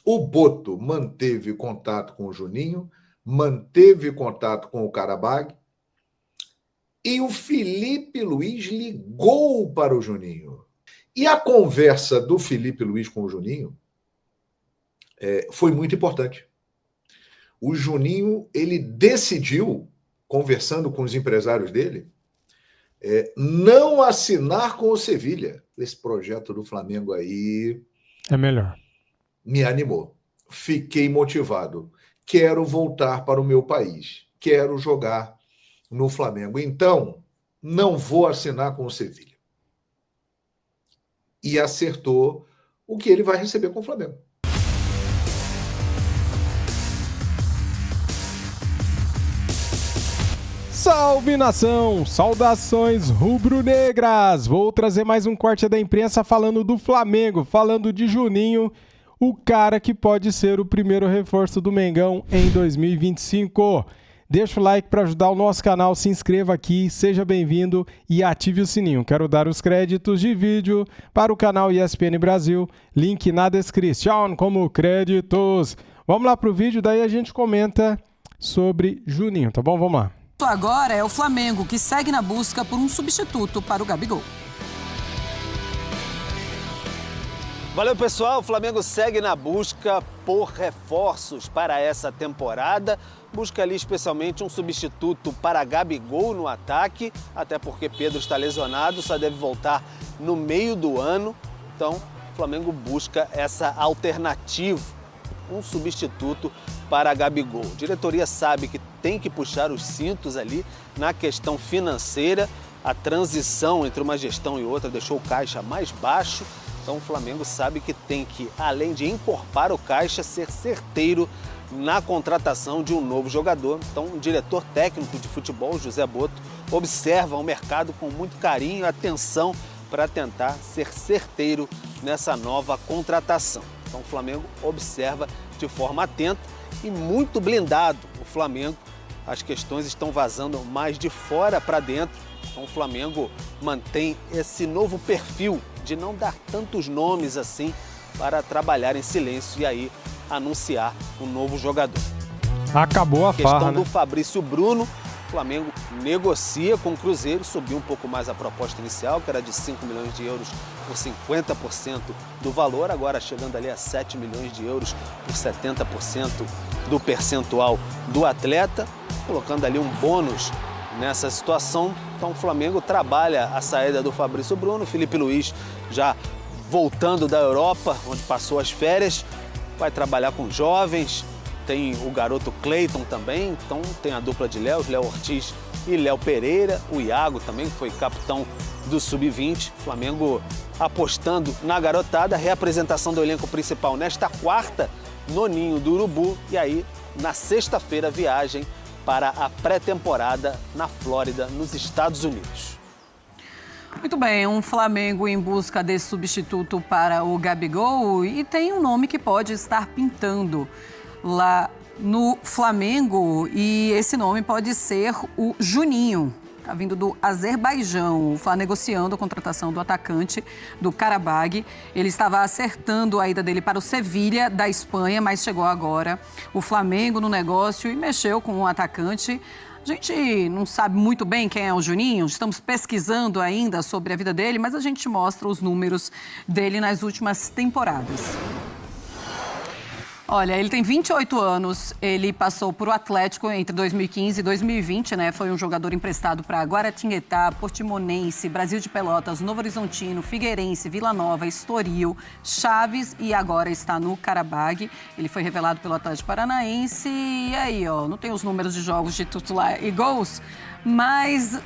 O Boto manteve contato com o Juninho, manteve contato com o Karabag, e o Felipe Luiz ligou para o Juninho. E a conversa do Felipe Luiz com o Juninho foi muito importante. O Juninho, ele decidiu, conversando com os empresários dele, não assinar com o Sevilha. Esse projeto do Flamengo aí é melhor. Me animou. Fiquei motivado. Quero voltar para o meu país. Quero jogar no Flamengo. Então, não vou assinar com o Sevilha. E acertou o que ele vai receber com o Flamengo. Salve, nação! Saudações rubro-negras! Vou trazer mais um corte da imprensa falando do Flamengo, falando de Juninho, o cara que pode ser o primeiro reforço do Mengão em 2025. Deixa o like para ajudar o nosso canal, se inscreva aqui, seja bem-vindo e ative o sininho. Quero dar os créditos de vídeo para o canal ESPN Brasil, link na descrição como créditos. Vamos lá pro vídeo, daí a gente comenta sobre Juninho, tá bom? Vamos lá. Agora é o Flamengo que segue na busca por um substituto para o Gabigol. Valeu, pessoal. O Flamengo segue na busca por reforços para essa temporada. Busca ali especialmente um substituto para Gabigol no ataque, até porque Pedro está lesionado, só deve voltar no meio do ano. Então, o Flamengo busca essa alternativa, um substituto para Gabigol. A diretoria sabe que tem que puxar os cintos ali na questão financeira. A transição entre uma gestão e outra deixou o caixa mais baixo. Então o Flamengo sabe que tem que, além de encorpar o caixa, ser certeiro na contratação de um novo jogador. Então o diretor técnico de futebol, José Boto, observa o mercado com muito carinho e atenção para tentar ser certeiro nessa nova contratação. Então o Flamengo observa de forma atenta e muito blindado. O Flamengo, as questões estão vazando mais de fora para dentro. Então o Flamengo mantém esse novo perfil de não dar tantos nomes assim para trabalhar em silêncio e aí anunciar um novo jogador. Acabou a farra, questão né? do Fabrício Bruno. O Flamengo negocia com o Cruzeiro, subiu um pouco mais a proposta inicial, que era de 5 milhões de euros por 50% do valor, agora chegando ali a 7 milhões de euros por 70% do percentual do atleta, colocando ali um bônus nessa situação. Então o Flamengo trabalha a saída do Fabrício Bruno, Felipe Luiz já voltando da Europa, onde passou as férias, vai trabalhar com jovens. Tem o garoto Cleiton também, então tem a dupla de Léo Ortiz e Léo Pereira. O Iago também, que foi capitão do Sub-20. Flamengo apostando na garotada. Reapresentação do elenco principal nesta quarta, no Ninho do Urubu. E aí, na sexta-feira, viagem para a pré-temporada na Flórida, nos Estados Unidos. Muito bem, um Flamengo em busca desse substituto para o Gabigol. E tem um nome que pode estar pintando lá no Flamengo, e esse nome pode ser o Juninho. Está vindo do Azerbaijão. Está negociando a contratação do atacante do Karabag. Ele estava acertando a ida dele para o Sevilha, da Espanha, mas chegou agora o Flamengo no negócio e mexeu com o atacante. A gente não sabe muito bem quem é o Juninho, estamos pesquisando ainda sobre a vida dele, mas a gente mostra os números dele nas últimas temporadas. Olha, ele tem 28 anos, ele passou por o Atlético entre 2015 e 2020, né? Foi um jogador emprestado para Guaratinguetá, Portimonense, Brasil de Pelotas, Novo Horizontino, Figueirense, Vila Nova, Estoril, Chaves e agora está no Karabag. Ele foi revelado pelo Atlético Paranaense e aí, ó, não tem os números de jogos de titular e gols, mas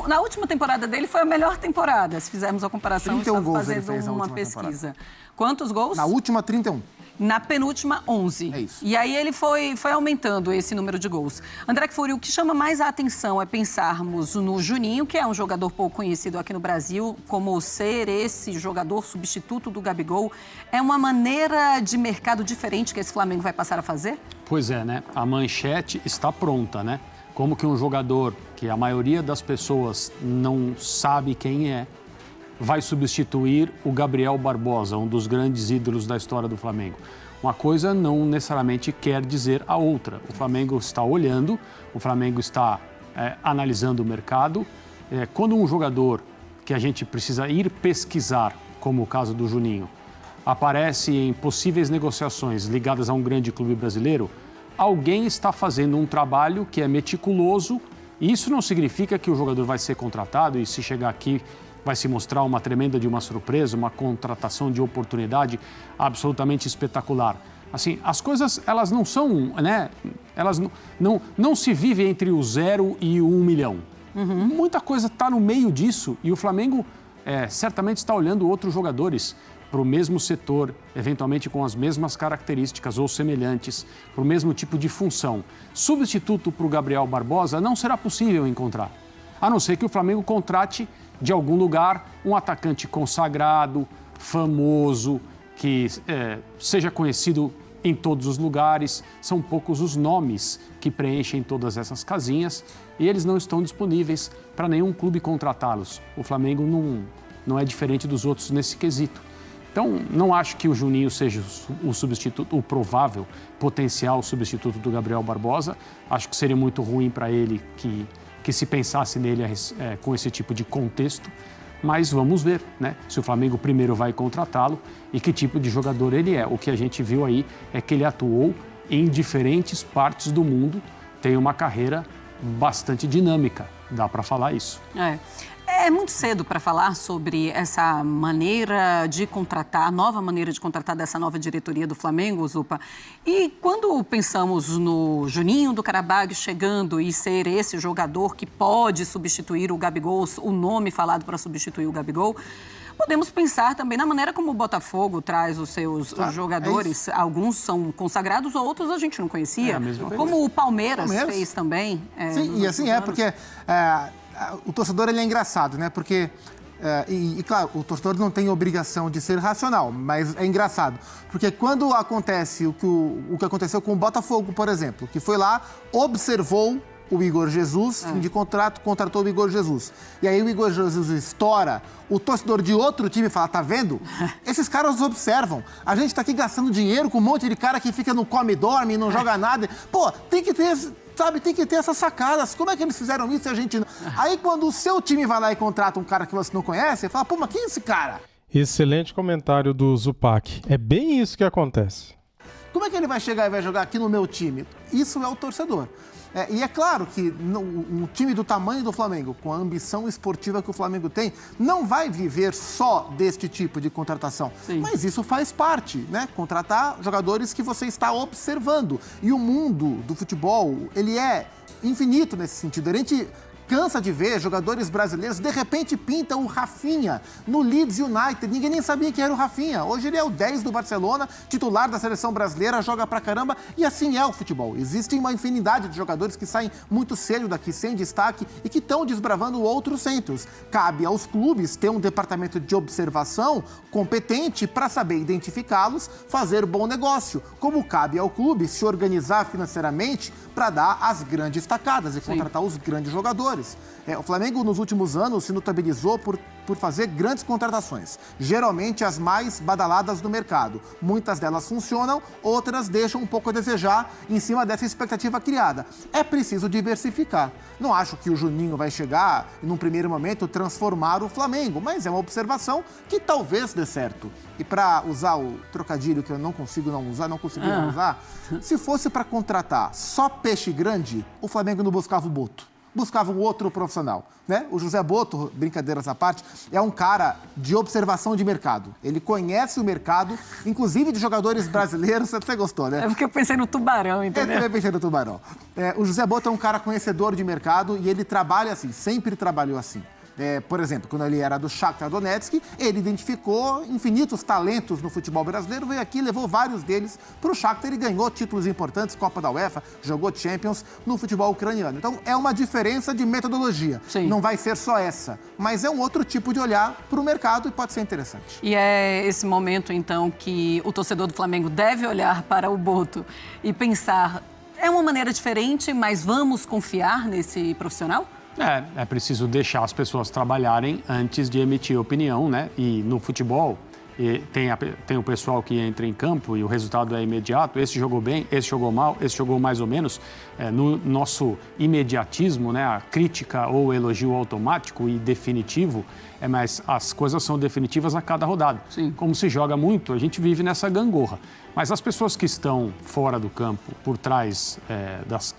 na última temporada dele foi a melhor temporada. Se fizermos a comparação, 31 gols fazendo ele fez na uma última pesquisa. temporada. Quantos gols? Na última, 31. Na penúltima, 11. É isso. E aí ele foi aumentando esse número de gols. André Kfouri, o que chama mais a atenção é pensarmos no Juninho, que é um jogador pouco conhecido aqui no Brasil, como ser esse jogador substituto do Gabigol. É uma maneira de mercado diferente que esse Flamengo vai passar a fazer? Pois é, né? A manchete está pronta, né? Como que um jogador que a maioria das pessoas não sabe quem é, vai substituir o Gabriel Barbosa, um dos grandes ídolos da história do Flamengo. uma coisa não necessariamente quer dizer a outra. O Flamengo está olhando, o Flamengo está analisando o mercado. Quando um jogador que a gente precisa ir pesquisar, como o caso do Juninho, aparece em possíveis negociações ligadas a um grande clube brasileiro, alguém está fazendo um trabalho que é meticuloso. E isso não significa que o jogador vai ser contratado e, se chegar aqui, vai se mostrar uma tremenda de uma surpresa, uma contratação de oportunidade absolutamente espetacular. Assim, as coisas, elas não são, né? Elas não se vivem entre o 0 e o 1 milhão. Muita coisa está no meio disso e o Flamengo certamente está olhando outros jogadores para o mesmo setor, eventualmente com as mesmas características ou semelhantes, para o mesmo tipo de função. Substituto para o Gabriel Barbosa não será possível encontrar, a não ser que o Flamengo contrate de algum lugar um atacante consagrado, famoso, que seja conhecido em todos os lugares. São poucos os nomes que preenchem todas essas casinhas e eles não estão disponíveis para nenhum clube contratá-los. O Flamengo não é diferente dos outros nesse quesito. Então, não acho que o Juninho seja o substituto, o provável, potencial substituto do Gabriel Barbosa. Acho que seria muito ruim para ele que se pensasse nele com esse tipo de contexto. Mas vamos ver, né? Se o Flamengo primeiro vai contratá-lo e que tipo de jogador ele é. O que a gente viu aí é que ele atuou em diferentes partes do mundo, tem uma carreira bastante dinâmica, dá para falar isso. É muito cedo para falar sobre essa maneira de contratar, a nova maneira de contratar dessa nova diretoria do Flamengo, Zupa. E quando pensamos no Juninho do Karabag chegando e ser esse jogador que pode substituir o Gabigol, o nome falado para substituir o Gabigol, podemos pensar também na maneira como o Botafogo traz os seus jogadores. Alguns são consagrados, outros a gente não conhecia. Como o Palmeiras fez também. Sim, e assim porque... o torcedor ele é engraçado, né? Porque, claro, o torcedor não tem obrigação de ser racional, mas é engraçado. Porque quando acontece o que aconteceu com o Botafogo, por exemplo, que foi lá, observou o Igor Jesus, fim de contrato, contratou o Igor Jesus. E aí o Igor Jesus estoura, o torcedor de outro time fala, tá vendo? Esses caras observam. A gente tá aqui gastando dinheiro com um monte de cara que fica no come e dorme, não joga nada. Pô, tem que ter... Sabe, tem que ter essas sacadas. Como é que eles fizeram isso e a gente não? Aí quando o seu time vai lá e contrata um cara que você não conhece, você fala, pô, mas quem é esse cara? Excelente comentário do Zupac. É bem isso que acontece. Como é que ele vai chegar e vai jogar aqui no meu time? Isso é o torcedor. E é claro que um time do tamanho do Flamengo, com a ambição esportiva que o Flamengo tem, não vai viver só deste tipo de contratação. Sim. Mas isso faz parte, né? Contratar jogadores que você está observando. E o mundo do futebol, ele é infinito nesse sentido. A gente cansa de ver jogadores brasileiros, de repente pinta o Rafinha no Leeds United. Ninguém nem sabia que era o Rafinha. Hoje ele é o 10 do Barcelona, titular da seleção brasileira, joga pra caramba. E assim é o futebol. Existe uma infinidade de jogadores que saem muito cedo daqui, sem destaque, e que estão desbravando outros centros. Cabe aos clubes ter um departamento de observação competente para saber identificá-los, fazer bom negócio. Como cabe ao clube se organizar financeiramente para dar as grandes tacadas e contratar os grandes jogadores. O Flamengo, nos últimos anos, se notabilizou por fazer grandes contratações, geralmente as mais badaladas do mercado. Muitas delas funcionam, outras deixam um pouco a desejar em cima dessa expectativa criada. É preciso diversificar. Não acho que o Juninho vai chegar e, num primeiro momento, transformar o Flamengo, mas é uma observação que talvez dê certo. E para usar o trocadilho que eu não conseguiria não usar, se fosse para contratar só peixe grande, o Flamengo não buscava o Boto. Buscava um outro profissional, né? O José Boto, brincadeiras à parte, é um cara de observação de mercado. Ele conhece o mercado, inclusive de jogadores brasileiros. Você gostou, né? É porque eu pensei no Tubarão, entendeu? Eu também pensei no Tubarão. O José Boto é um cara conhecedor de mercado e ele trabalha assim, sempre trabalhou assim. Por exemplo, quando ele era do Shakhtar Donetsk, ele identificou infinitos talentos no futebol brasileiro, veio aqui, levou vários deles para o Shakhtar e ganhou títulos importantes, Copa da UEFA, jogou Champions no futebol ucraniano. Então, é uma diferença de metodologia. Sim. Não vai ser só essa, mas é um outro tipo de olhar para o mercado e pode ser interessante. E é esse momento, então, que o torcedor do Flamengo deve olhar para o Boto e pensar, é uma maneira diferente, mas vamos confiar nesse profissional? É preciso deixar as pessoas trabalharem antes de emitir opinião, né? E no futebol e tem o pessoal que entra em campo e o resultado é imediato, esse jogou bem, esse jogou mal, esse jogou mais ou menos. No nosso imediatismo, né, a crítica ou elogio automático e definitivo, mas as coisas são definitivas a cada rodada. Sim. Como se joga muito, a gente vive nessa gangorra. Mas as pessoas que estão fora do campo, por trás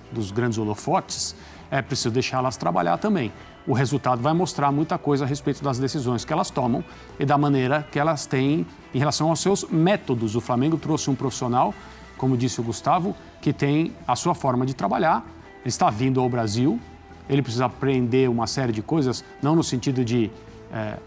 dos grandes holofotes, é preciso deixá-las trabalhar também. O resultado vai mostrar muita coisa a respeito das decisões que elas tomam e da maneira que elas têm em relação aos seus métodos. O Flamengo trouxe um profissional, como disse o Gustavo, que tem a sua forma de trabalhar. Ele está vindo ao Brasil, ele precisa aprender uma série de coisas, não no sentido de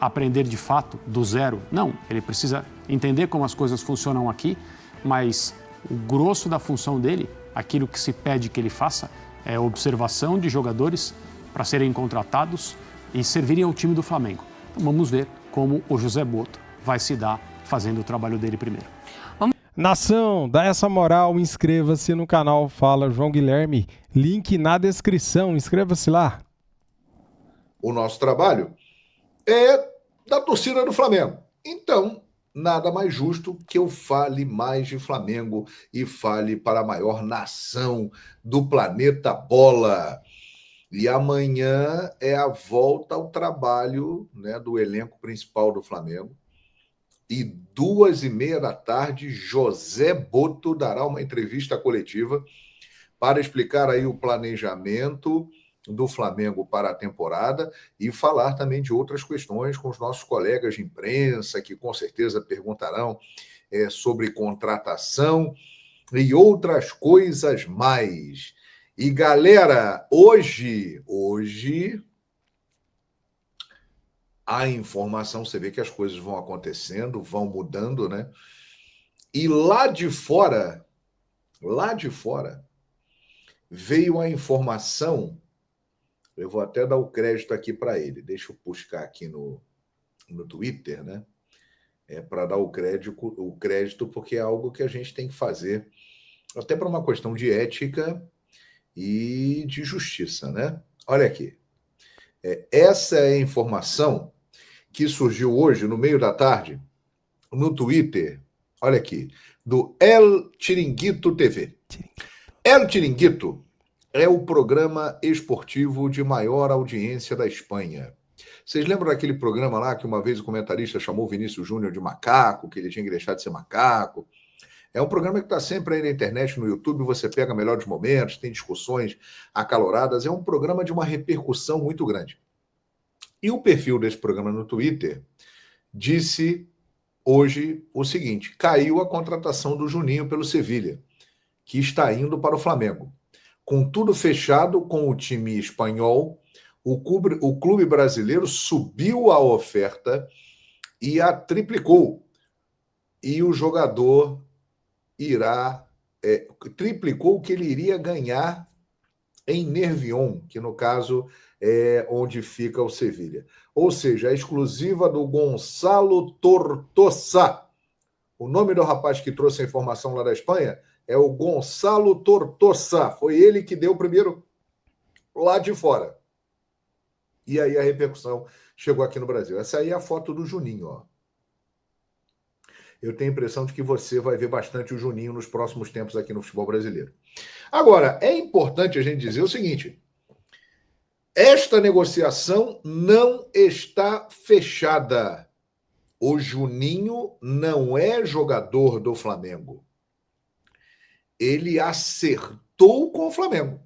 aprender de fato do zero. Não, ele precisa entender como as coisas funcionam aqui, mas o grosso da função dele, aquilo que se pede que ele faça, é observação de jogadores para serem contratados e servirem ao time do Flamengo. Então vamos ver como o José Botto vai se dar fazendo o trabalho dele primeiro. Nação, dá essa moral, inscreva-se no canal Fala João Guilherme, link na descrição, inscreva-se lá. O nosso trabalho é da torcida do Flamengo. Então, nada mais justo que eu fale mais de Flamengo e fale para a maior nação do planeta Bola. E amanhã é a volta ao trabalho, né, do elenco principal do Flamengo. E 14h30, José Botto dará uma entrevista coletiva para explicar aí o planejamento do Flamengo para a temporada e falar também de outras questões com os nossos colegas de imprensa, que com certeza perguntarão sobre contratação e outras coisas mais. E galera, hoje a informação, você vê que as coisas vão acontecendo, vão mudando, né? E lá de fora, veio a informação, eu vou até dar o crédito aqui para ele, deixa eu buscar aqui no Twitter, né? Para dar o crédito, porque é algo que a gente tem que fazer, até para uma questão de ética e de justiça, né? Olha aqui. Essa é a informação que surgiu hoje, no meio da tarde, no Twitter, olha aqui, do El Chiringuito TV. El Chiringuito é o programa esportivo de maior audiência da Espanha. Vocês lembram daquele programa lá que uma vez o comentarista chamou o Vinícius Júnior de macaco, que ele tinha que deixar de ser macaco? É um programa que está sempre aí na internet, no YouTube, você pega melhores momentos, tem discussões acaloradas, é um programa de uma repercussão muito grande. E o perfil desse programa no Twitter disse hoje o seguinte: caiu a contratação do Juninho pelo Sevilha, que está indo para o Flamengo. Com tudo fechado com o time espanhol, o clube brasileiro subiu a oferta e a triplicou. E o jogador triplicou o que ele iria ganhar em Nervión, que no caso é onde fica o Sevilha. Ou seja, a exclusiva do Gonçalo Tortosa. O nome do rapaz que trouxe a informação lá da Espanha é o Gonçalo Tortosa. Foi ele que deu o primeiro lá de fora. E aí a repercussão chegou aqui no Brasil. Essa aí é a foto do Juninho, ó. Eu tenho a impressão de que você vai ver bastante o Juninho nos próximos tempos aqui no futebol brasileiro. Agora, é importante a gente dizer o seguinte: esta negociação não está fechada. O Juninho não é jogador do Flamengo. Ele acertou com o Flamengo.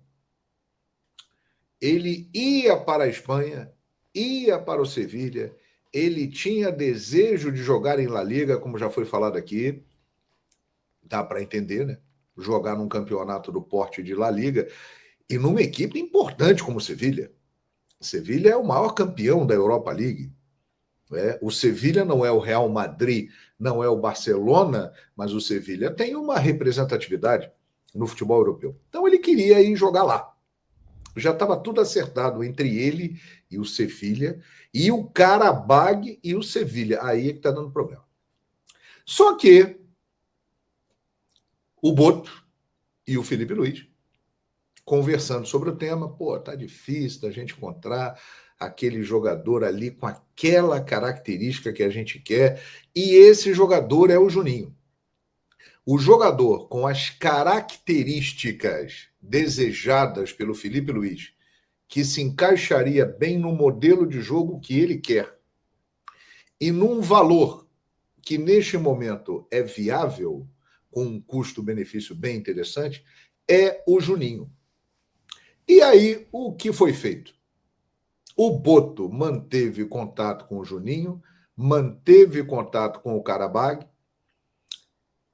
Ele ia para a Espanha, ia para o Sevilha, ele tinha desejo de jogar em La Liga, como já foi falado aqui. Dá para entender, né? Jogar num campeonato do porte de La Liga e numa equipe importante como o Sevilha. O Sevilha é o maior campeão da Europa League. O Sevilha não é o Real Madrid, não é o Barcelona, mas o Sevilha tem uma representatividade no futebol europeu. Então ele queria ir jogar lá. Já estava tudo acertado entre ele e o Sevilha, e o Qarabag e o Sevilha. Aí é que está dando problema. Só que o Botto e o Felipe Luiz conversando sobre o tema. Pô, tá difícil da gente encontrar aquele jogador ali com aquela característica que a gente quer, e esse jogador é o Juninho. O jogador com as características desejadas pelo Felipe Luiz, que se encaixaria bem no modelo de jogo que ele quer, e num valor que neste momento é viável, com um custo-benefício bem interessante, é o Juninho. E aí, o que foi feito? O Boto manteve contato com o Juninho, manteve contato com o Karabag,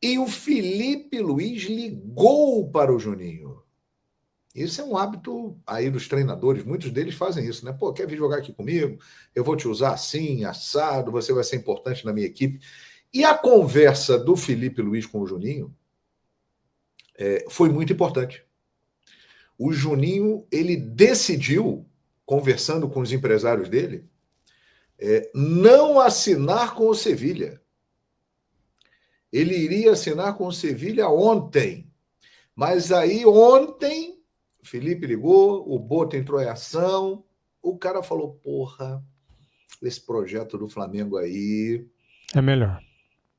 e o Felipe Luiz ligou para o Juninho. Isso é um hábito aí dos treinadores, muitos deles fazem isso, né? Pô, quer vir jogar aqui comigo? Eu vou te usar assim, assado, você vai ser importante na minha equipe. E a conversa do Felipe Luiz com o Juninho foi muito importante. O Juninho, ele decidiu, conversando com os empresários dele, não assinar com o Sevilha. Ele iria assinar com o Sevilha ontem. Mas aí, ontem, o Felipe ligou, o Boto entrou em ação, o cara falou, porra, esse projeto do Flamengo aí... É melhor.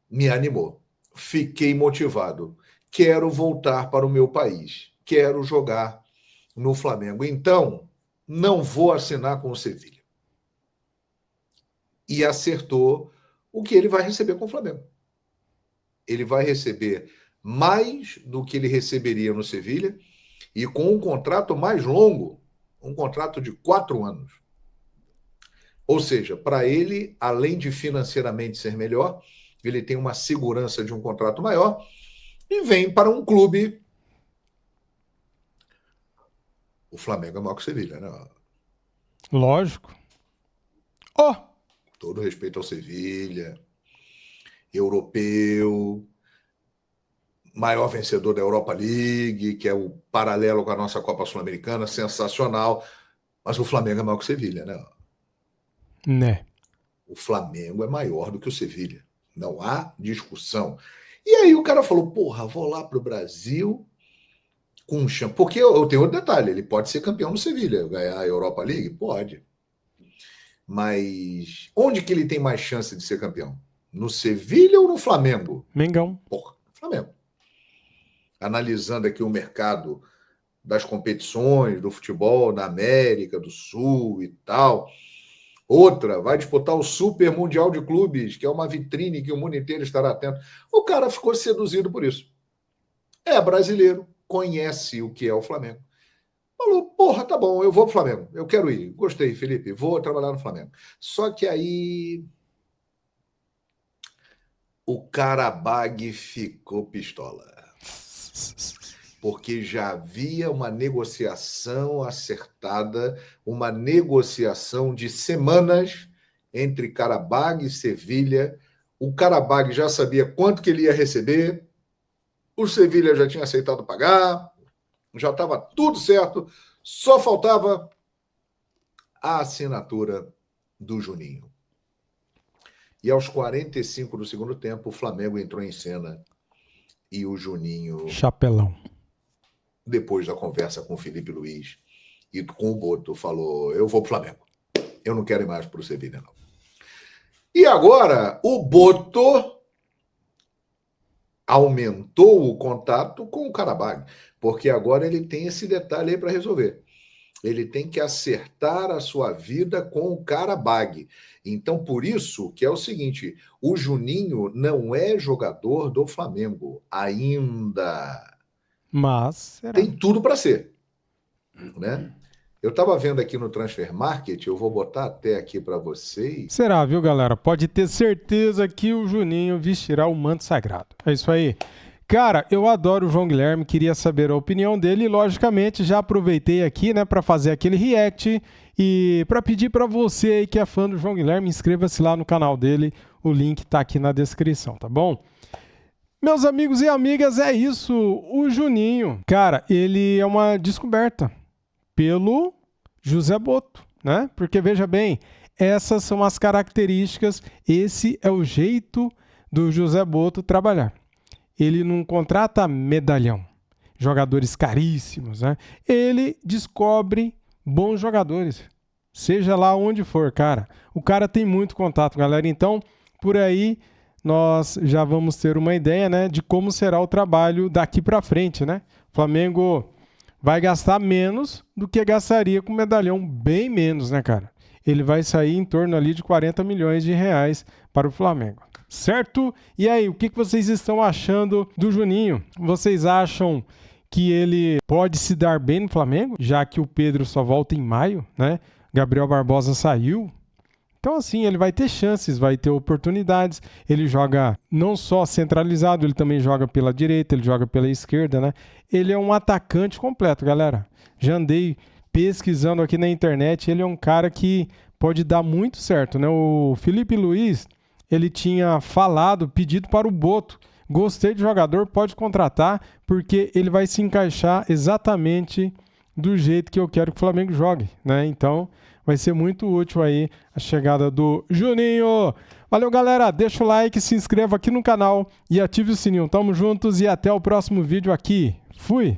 Me animou. Fiquei motivado. Quero voltar para o meu país. Quero jogar no Flamengo. Então, não vou assinar com o Sevilha. E acertou o que ele vai receber com o Flamengo. Ele vai receber mais do que ele receberia no Sevilha e com um contrato mais longo, um contrato de 4 anos. Ou seja, para ele, além de financeiramente ser melhor, ele tem uma segurança de um contrato maior e vem para um clube. O Flamengo é maior que o Sevilha, né? Lógico. Todo respeito ao Sevilha, europeu, maior vencedor da Europa League, que é o paralelo com a nossa Copa Sul-Americana, sensacional. Mas o Flamengo é maior que o Sevilha, né? Né? O Flamengo é maior do que o Sevilha. Não há discussão. E aí o cara falou, porra, vou lá para o Brasil com um chance. Porque eu tenho outro detalhe, ele pode ser campeão no Sevilha, ganhar a Europa League? Pode. Mas onde que ele tem mais chance de ser campeão? No Sevilha ou no Flamengo? Mengão. Porra, Flamengo. Analisando aqui o mercado das competições do futebol na América do Sul e tal... Outra, vai disputar o Super Mundial de Clubes, que é uma vitrine que o mundo inteiro estará atento. O cara ficou seduzido por isso. É brasileiro, conhece o que é o Flamengo. Falou, porra, tá bom, eu vou pro Flamengo. Eu quero ir. Gostei, Felipe, vou trabalhar no Flamengo. Só que aí o Karabag ficou pistola. Porque já havia uma negociação acertada, uma negociação de semanas entre Karabag e Sevilha. O Karabag já sabia quanto que ele ia receber, o Sevilha já tinha aceitado pagar, já estava tudo certo, só faltava a assinatura do Juninho. E aos 45 do segundo tempo, o Flamengo entrou em cena e o Juninho... Chapelão. Depois da conversa com o Felipe Luiz e com o Boto, falou, eu vou pro Flamengo. Eu não quero ir mais pro Sevilha, não. E agora, o Boto aumentou o contato com o Karabag, porque agora ele tem esse detalhe aí para resolver. Ele tem que acertar a sua vida com o Karabag. Então, por isso que é o seguinte, o Juninho não é jogador do Flamengo ainda. Mas será? Tem tudo para ser, né? Eu estava vendo aqui no Transfer Market, eu vou botar até aqui para vocês. Será, viu, galera? Pode ter certeza que o Juninho vestirá o manto sagrado. É isso aí. Cara, eu adoro o João Guilherme, queria saber a opinião dele e, logicamente, já aproveitei aqui, né, para fazer aquele react e para pedir para você aí que é fã do João Guilherme, inscreva-se lá no canal dele, o link tá aqui na descrição, tá bom? Meus amigos e amigas, é isso. O Juninho, cara, ele é uma descoberta pelo José Boto, né? Porque, veja bem, essas são as características, esse é o jeito do José Boto trabalhar. Ele não contrata medalhão, jogadores caríssimos, né? Ele descobre bons jogadores, seja lá onde for, cara. O cara tem muito contato, galera. Então, por aí, nós já vamos ter uma ideia, né, de como será o trabalho daqui para frente, né? O Flamengo vai gastar menos do que gastaria com o medalhão, bem menos, né, cara? Ele vai sair em torno ali de 40 milhões de reais para o Flamengo, certo? E aí, o que vocês estão achando do Juninho? Vocês acham que ele pode se dar bem no Flamengo, já que o Pedro só volta em maio, né? Gabriel Barbosa saiu. Então, assim, ele vai ter chances, vai ter oportunidades. Ele joga não só centralizado, ele também joga pela direita, ele joga pela esquerda, né? Ele é um atacante completo, galera. Já andei pesquisando aqui na internet, ele é um cara que pode dar muito certo, né? O Felipe Luiz, ele tinha pedido para o Boto. Gostei de jogador, pode contratar, porque ele vai se encaixar exatamente do jeito que eu quero que o Flamengo jogue, né? Então, vai ser muito útil aí a chegada do Juninho. Valeu, galera. Deixa o like, se inscreva aqui no canal e ative o sininho. Tamo juntos e até o próximo vídeo aqui. Fui!